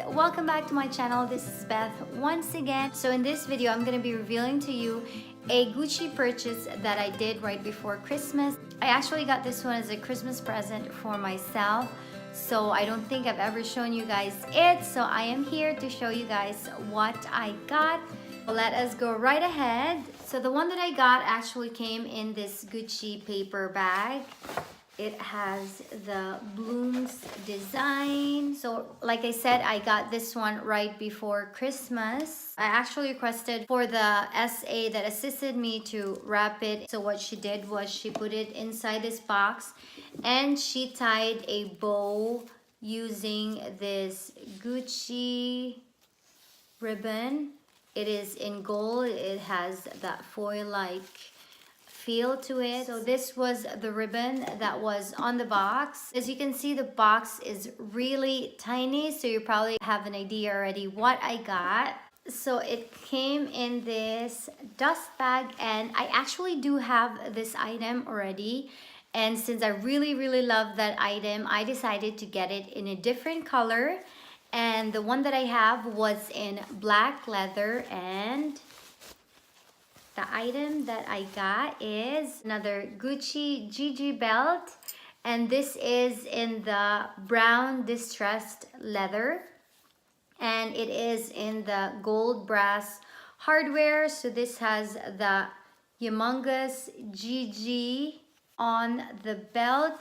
welcome back to my channel. This is Beth once again. So in this video, I'm going to be revealing to you a Gucci purchase that I did right before Christmas. I actually got this one as a Christmas present for myself. So I don't think I've ever shown you guys it. So I am here to show you guys what I got. Let us go right ahead. So the one that I got actually came in this Gucci paper bag. It has the blooms design. So like I said, I got this one right before Christmas. I actually requested for the SA that assisted me to wrap it. So what she did was she put it inside this box and she tied a bow using this Gucci ribbon. It is in gold. It has that foil-like feel to it. So this was the ribbon that was on the box. As you can see, the box is really tiny, so you probably have an idea already what I got. So it came in this dust bag, and I actually do have this item already. And since I really love that item, I decided to get it in a different color. And the one that I have was in black leather, and the item that I got is another Gucci GG belt, and this is in the brown distressed leather, and it is in the gold brass hardware. So this has the humongous GG on the belt.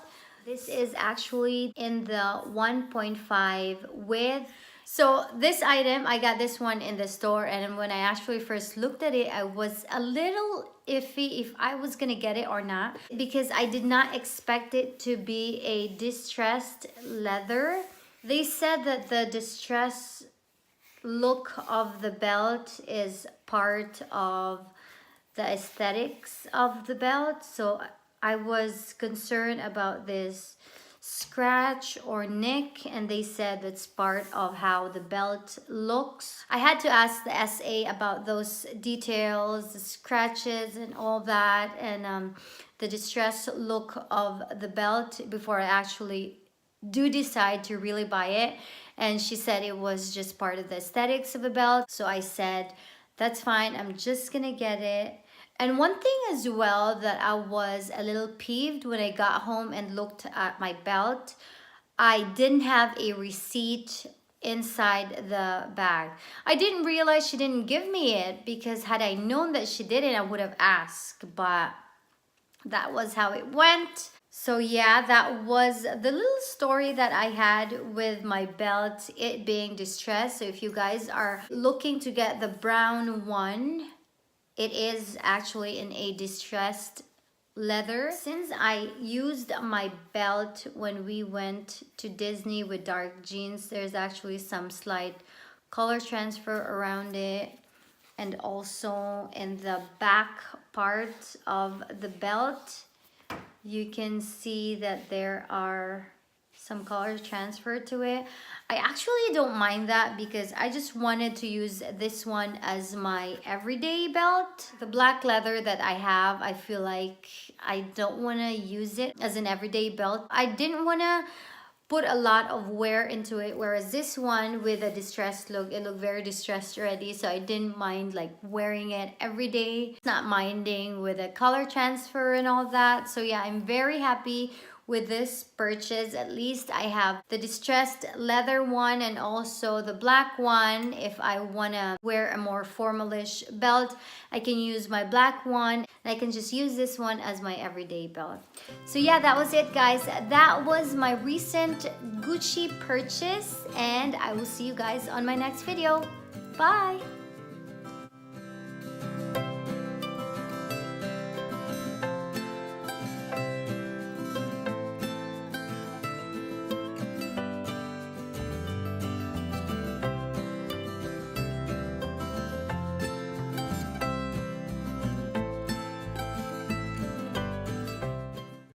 This is actually in the 1.5 width. So this item, I got this one in the store, and when I actually first looked at it, I was a little iffy if I was gonna get it or not, because I did not expect it to be a distressed leather. They said that the distressed look of the belt is part of the aesthetics of the belt, so I was concerned about this scratch or nick, and they said that's part of how the belt looks. I had to ask the SA about those details, the scratches and all that, and the distressed look of the belt before I actually do decide to really buy it. And she said it was just part of the aesthetics of the belt. So I said, that's fine, I'm just gonna get it. And one thing as well that I was a little peeved when I got home and looked at my belt, I didn't have a receipt inside the bag. I didn't realize she didn't give me it, because had I known that she didn't, I would have asked, but that was how it went. So yeah, that was the little story that I had with my belt, it being distressed. So if you guys are looking to get the brown one, it is actually in a distressed leather. Since I used my belt when we went to Disney with dark jeans, there's actually some slight color transfer around it. And also in the back part of the belt, you can see that there are some color transfer to it. I actually don't mind that, because I just wanted to use this one as my everyday belt. The black leather that I have, I feel like I don't want to use it as an everyday belt. I didn't want to put a lot of wear into it, whereas this one with a distressed look, it looked very distressed already, so I didn't mind like wearing it every day, not minding with a color transfer and all that. So yeah, I'm very happy with this purchase. At least I have the distressed leather one and also the black one. If I want to wear a more formalish belt, I can use my black one, and I can just use this one as my everyday belt. So yeah, that was it, guys. That was my recent Gucci purchase, and I will see you guys on my next video. Bye!